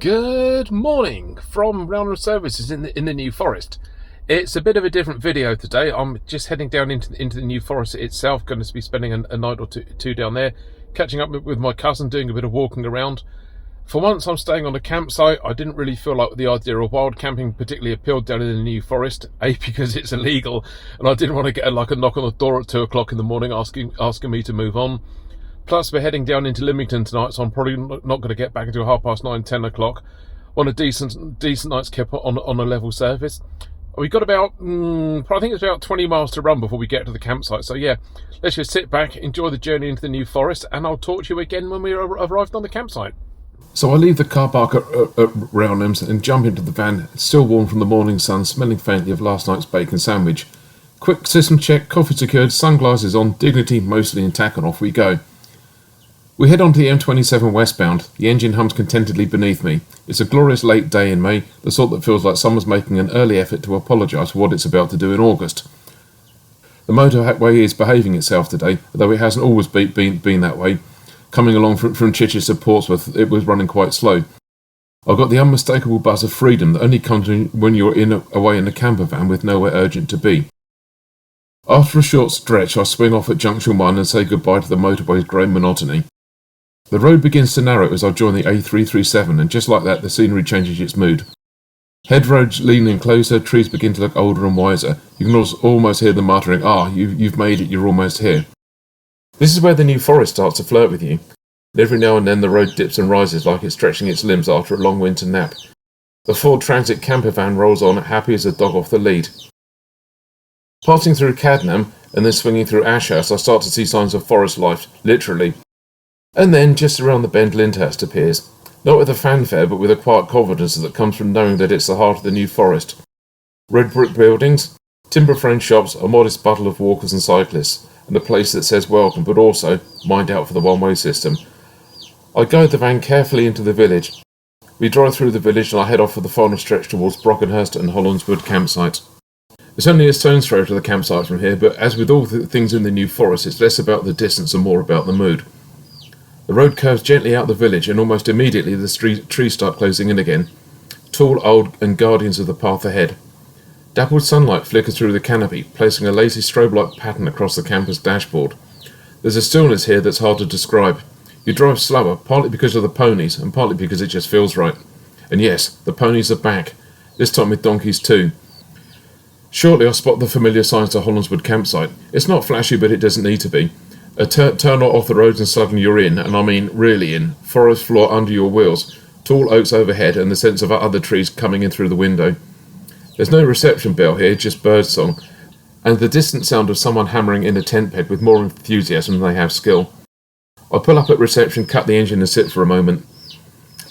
Good morning from Rownhams Services in the New Forest. It's a bit of a different video today. I'm just heading down into the New Forest itself. Going to be spending a night or two down there, catching up with my cousin, doing a bit of walking around. For once, I'm staying on a campsite. I didn't really feel like the idea of wild camping particularly appealed down in the New Forest. A, because it's illegal, and I didn't want to get a knock on the door at 2 o'clock in the morning asking me to move on. Plus, we're heading down into Lymington tonight, so I'm probably not going to get back until 9:30, 10 o'clock on a decent night's kip on a level surface. We've got about, I think it's about 20 miles to run before we get to the campsite. So yeah, let's just sit back, enjoy the journey into the New Forest, and I'll talk to you again when we arrived on the campsite. So I leave the car park at Rownhams and jump into the van, still warm from the morning sun, smelling faintly of last night's bacon sandwich. Quick system check, coffee secured, sunglasses on, dignity mostly intact, and off we go. We head on to the M27 westbound. The engine hums contentedly beneath me. It's a glorious late day in May, the sort that feels like someone's making an early effort to apologise for what it's about to do in August. The motorway is behaving itself today, although it hasn't always been that way. Coming along from Chichester to Portsmouth, it was running quite slow. I've got the unmistakable buzz of freedom that only comes when you're away in a camper van with nowhere urgent to be. After a short stretch, I swing off at junction 1 and say goodbye to the motorway's grey monotony. The road begins to narrow as I join the A337, and just like that, the scenery changes its mood. Head roads lean in closer, trees begin to look older and wiser. You can almost hear them muttering, you've made it, you're almost here. This is where the New Forest starts to flirt with you. Every now and then the road dips and rises like it's stretching its limbs after a long winter nap. The Ford Transit camper van rolls on, happy as a dog off the lead. Passing through Cadnam and then swinging through Ashurst, I start to see signs of forest life, literally. And then, just around the bend, Lyndhurst appears. Not with a fanfare, but with a quiet confidence that comes from knowing that it's the heart of the New Forest. Red brick buildings, timber frame shops, a modest bundle of walkers and cyclists, and a place that says welcome, but also, mind out for the one-way system. I guide the van carefully into the village. We drive through the village and I head off for the final stretch towards Brockenhurst and Hollands Wood Campsite. It's only a stone's throw to the campsite from here, but as with all things in the New Forest, it's less about the distance and more about the mood. The road curves gently out the village, and almost immediately the trees start closing in again, tall, old, and guardians of the path ahead. Dappled sunlight flickers through the canopy, placing a lazy strobe-like pattern across the camper's dashboard. There's a stillness here that's hard to describe. You drive slower, partly because of the ponies, and partly because it just feels right. And yes, the ponies are back, this time with donkeys too. Shortly I spot the familiar signs to Hollands Wood Campsite. It's not flashy, but it doesn't need to be. A turn off the road and suddenly you're in, and I mean really in. Forest floor under your wheels, tall oaks overhead, and the sense of other trees coming in through the window. There's no reception bell here, just birdsong, and the distant sound of someone hammering in a tent peg with more enthusiasm than they have skill. I pull up at reception, cut the engine and sit for a moment.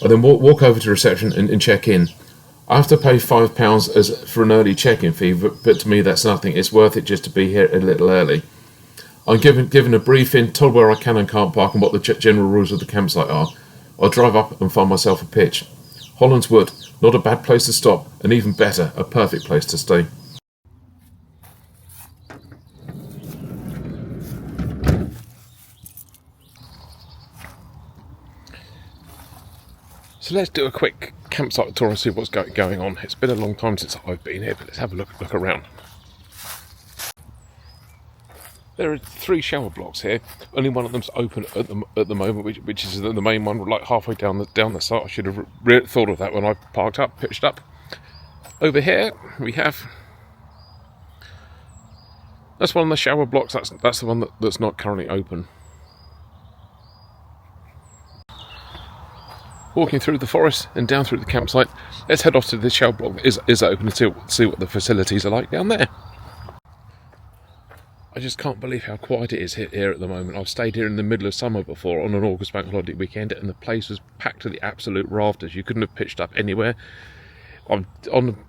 I then walk over to reception and check in. I have to pay £5 for an early check-in fee, but to me that's nothing. It's worth it just to be here a little early. I'm given a briefing, told where I can and can't park and what the general rules of the campsite are. I drive up and find myself a pitch. Hollands Wood, not a bad place to stop, and even better, a perfect place to stay. So let's do a quick campsite tour and see what's going on. It's been a long time since I've been here, but let's have a look around. There are 3 shower blocks here. Only one of them's open at the moment, which is the main one, like halfway down the site. I should have thought of that when I pitched up. Over here we have. That's one of the shower blocks. That's the one that's not currently open. Walking through the forest and down through the campsite. Let's head off to the shower block that is open and see what the facilities are like down there. I just can't believe how quiet it is here at the moment. I've stayed here in the middle of summer before on an August bank holiday weekend, and the place was packed to the absolute rafters. You couldn't have pitched up anywhere.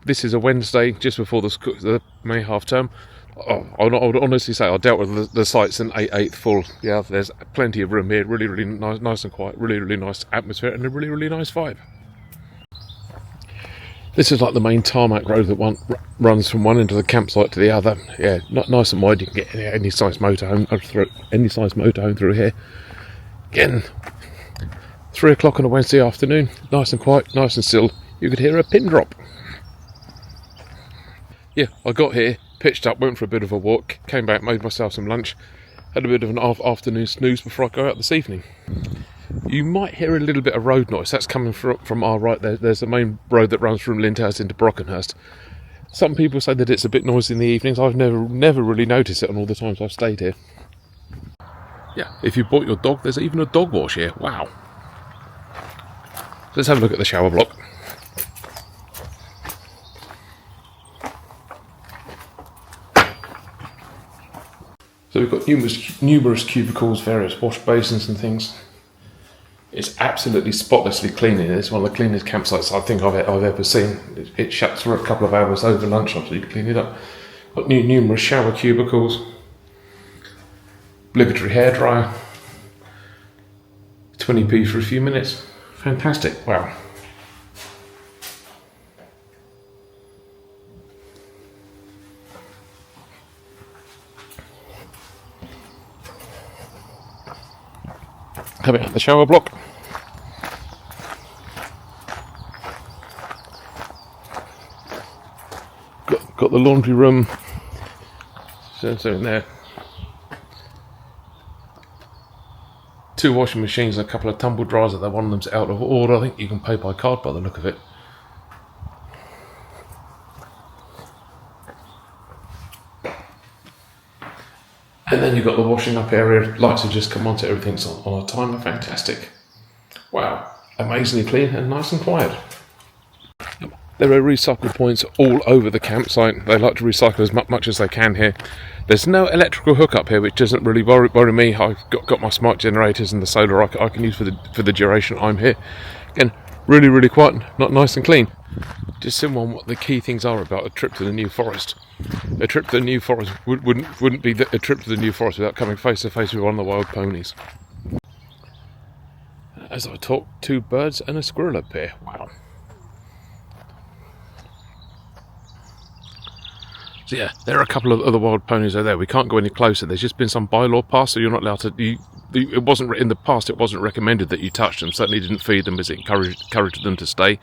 This is a Wednesday, just before the May half term. I would honestly say I dealt with the sites in 8/8 full. Yeah, there's plenty of room here. Really, really nice and quiet. Really, really nice atmosphere and a really, really nice vibe. This is like the main tarmac road that runs from one end of the campsite to the other. Yeah, not nice and wide. You can get any size motorhome through here. Again, 3 o'clock on a Wednesday afternoon, nice and quiet, nice and still. You could hear a pin drop. Yeah, I got here, pitched up, went for a bit of a walk, came back, made myself some lunch, had a bit of an afternoon snooze before I go out this evening. You might hear a little bit of road noise. That's coming from our right. There's the main road that runs from Lyndhurst into Brockenhurst. Some people say that it's a bit noisy in the evenings. I've never really noticed it on all the times I've stayed here. Yeah, if you bought your dog, there's even a dog wash here. Wow. Let's have a look at the shower block. So we've got numerous cubicles, various wash basins and things. It's absolutely spotlessly clean in here. It's one of the cleanest campsites I think I've ever seen. It shuts for a couple of hours over lunchtime, so you can clean it up. Got numerous shower cubicles, obligatory hairdryer, 20p for a few minutes. Fantastic, wow. Coming out the shower block. Got the laundry room. So in there. 2 washing machines and a couple of tumble dryers. That one of them's out of order. I think you can pay by card by the look of it. And then you've got the washing up area. Lights have just come on, so everything's on a timer. Fantastic. Wow. Amazingly clean and nice and quiet. There are recycle points all over the campsite. They like to recycle as much as they can here. There's no electrical hookup here, which doesn't really worry me. I've got my smart generators and the solar I can use for the duration I'm here. Again, really quiet, not nice and clean. Just sim on what the key things are about a trip to the New Forest. A trip to the New Forest wouldn't be a trip to the New Forest without coming face to face with one of the wild ponies. As I talk, 2 birds and a squirrel up here. Wow. So yeah, there are a couple of other wild ponies over there. We can't go any closer. There's just been some bylaw passed, so you're not allowed to. It wasn't in the past. It wasn't recommended that you touch them. Certainly didn't feed them, as it encouraged them to stay.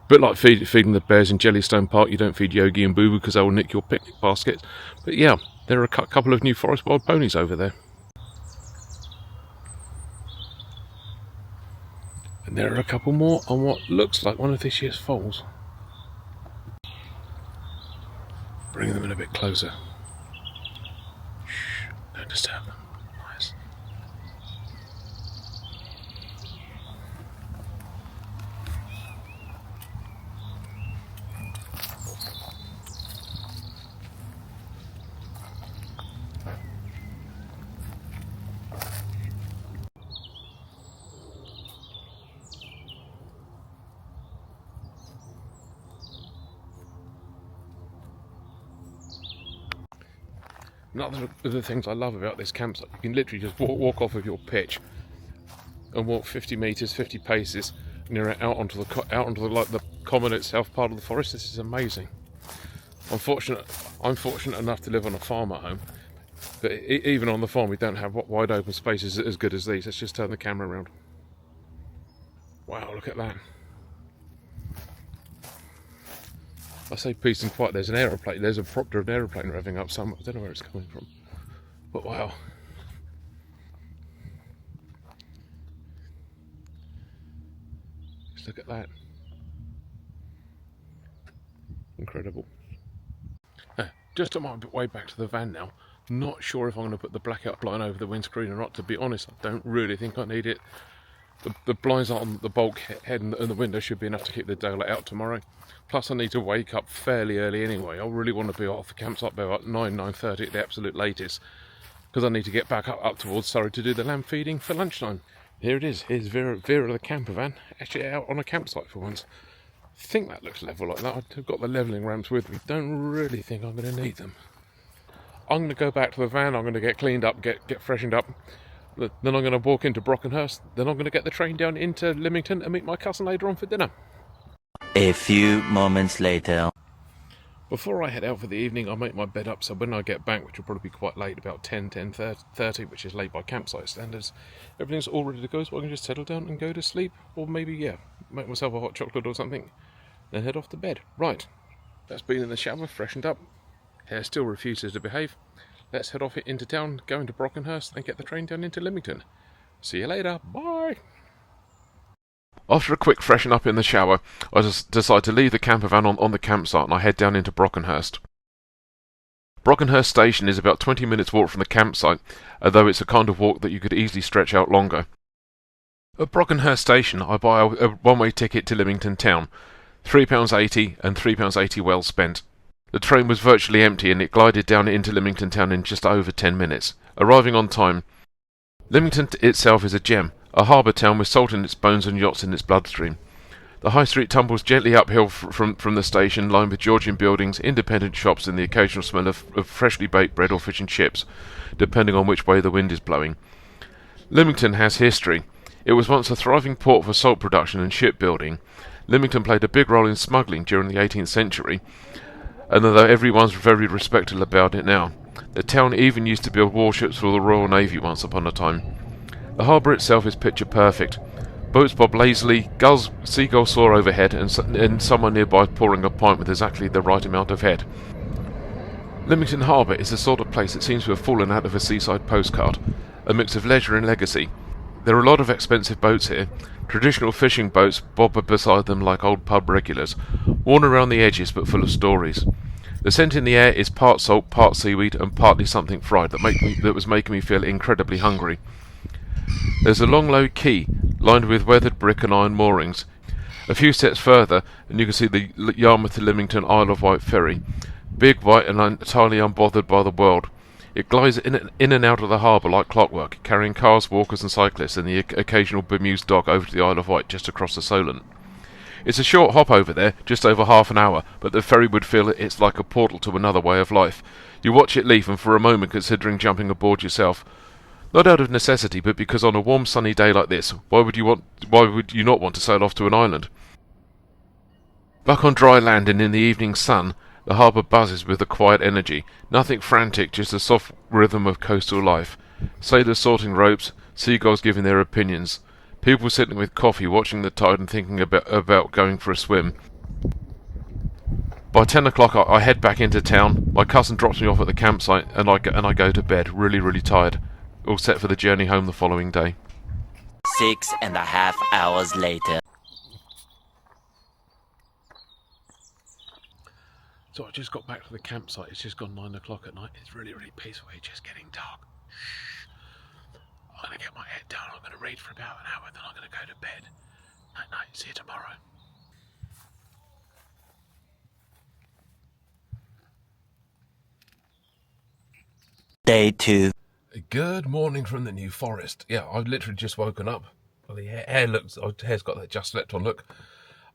But like feeding the bears in Jellystone Park, you don't feed Yogi and Boo Boo because they will nick your picnic baskets. But yeah, there are a couple of New Forest wild ponies over there. And there are a couple more on what looks like one of this year's foals. Bringing them in a bit closer. Shh, don't disturb them. Nice. Another of the things I love about this campsite, you can literally just walk off of your pitch and walk 50 metres, 50 paces, and you're out onto the common itself, part of the forest. This is amazing. I'm fortunate enough to live on a farm at home, but even on the farm we don't have wide open spaces as good as these. Let's just turn the camera around. Wow, look at that. I say peace and quiet. There's an aeroplane. There's a prop of an aeroplane revving up somewhere. I don't know where it's coming from, but wow. Just look at that. Incredible. Just on my way back to the van now. Not sure if I'm going to put the blackout blind over the windscreen or not. To be honest, I don't really think I need it. The blinds on the bulkhead and the window should be enough to keep the daylight out tomorrow. Plus I need to wake up fairly early anyway. I really want to be off the campsite by about 9:30 at the absolute latest, because I need to get back up towards Surrey to do the lamb feeding for lunchtime. Here it is. Here's Vera the camper van, actually out on a campsite for once. I think that looks level like that. I've got the levelling ramps with me. Don't really think I'm going to need them. I'm going to go back to the van. I'm going to get cleaned up, get freshened up. Then I'm going to walk into Brockenhurst. Then I'm going to get the train down into Lymington and meet my cousin later on for dinner. A few moments later. Before I head out for the evening, I'll make my bed up, so when I get back, which will probably be quite late, about 10:30, which is late by campsite standards, everything's all ready to go, so I can just settle down and go to sleep, or maybe, make myself a hot chocolate or something, then head off to bed. Right, that's been in the shower, freshened up, hair still refuses to behave. Let's head off into town, go into Brockenhurst, and get the train down into Lymington. See you later, bye! After a quick freshen up in the shower, I just decide to leave the camper van on the campsite and I head down into Brockenhurst. Brockenhurst station is about 20 minutes walk from the campsite, although it's a kind of walk that you could easily stretch out longer. At Brockenhurst station, I buy a one-way ticket to Lymington town, £3.80 and £3.80 well spent. The train was virtually empty and it glided down into Lymington town in just over 10 minutes, arriving on time. Lymington itself is a gem, a harbour town with salt in its bones and yachts in its bloodstream. The high street tumbles gently uphill from the station, lined with Georgian buildings, independent shops and the occasional smell of freshly baked bread or fish and chips, depending on which way the wind is blowing. Lymington has history. It was once a thriving port for salt production and shipbuilding. Lymington played a big role in smuggling during the 18th century, and although everyone's very respectful about it now, the town even used to build warships for the Royal Navy once upon a time. The harbour itself is picture perfect. Boats bob lazily, seagulls soar overhead, and someone nearby pouring a pint with exactly the right amount of head. Lymington Harbour is the sort of place that seems to have fallen out of a seaside postcard, a mix of leisure and legacy. There are a lot of expensive boats here. Traditional fishing boats bob beside them like old pub regulars, worn around the edges but full of stories. The scent in the air is part salt, part seaweed, and partly something fried that was making me feel incredibly hungry. There's a long low quay, lined with weathered brick and iron moorings. A few steps further, and you can see the Yarmouth to Lymington Isle of Wight ferry, big, white, and entirely unbothered by the world. It glides in and out of the harbour like clockwork, carrying cars, walkers and cyclists and the occasional bemused dog over to the Isle of Wight just across the Solent. It's a short hop over there, just over half an hour, but the ferry would feel it's like a portal to another way of life. You watch it leave and for a moment considering jumping aboard yourself. Not out of necessity, but because on a warm sunny day like this, why would you not want to sail off to an island? Back on dry land and in the evening sun, the harbour buzzes with a quiet energy, nothing frantic, just the soft rhythm of coastal life. Sailors sorting ropes, seagulls giving their opinions, people sitting with coffee watching the tide and thinking about going for a swim. By 10 o'clock I head back into town, my cousin drops me off at the campsite and I go to bed, really tired, all set for the journey home the following day. 6.5 hours later. So I just got back to the campsite. It's just gone 9 o'clock at night. It's really peaceful. It's just getting dark. I'm going to get my head down. I'm going to read for about an hour. Then I'm going to go to bed. Night. See you tomorrow. Day 2. Good morning from the New Forest. Yeah, I've literally just woken up. Well, the hair's got that just slept on look.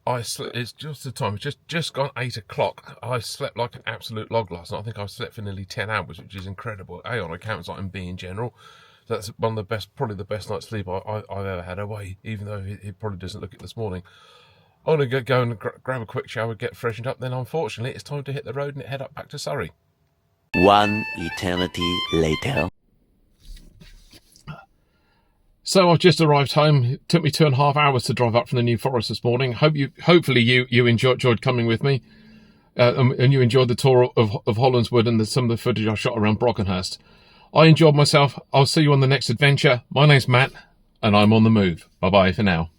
It's just the time. It's just gone 8 o'clock. I slept like an absolute log last night. I think I slept for nearly 10 hours, which is incredible. A, on a campsite, and B, in general. So that's one of the best, probably the best night's sleep I've ever had away, even though it probably doesn't look it this morning. I'm going to go and grab a quick shower, get freshened up. Then, unfortunately, it's time to hit the road and head up back to Surrey. 1 eternity later. So I've just arrived home. It took me 2.5 hours to drive up from the New Forest this morning. Hopefully you enjoyed coming with me, and you enjoyed the tour of Hollands Wood and some of the footage I shot around Brockenhurst. I enjoyed myself. I'll see you on the next adventure. My name's Matt, and I'm on the move. Bye bye for now.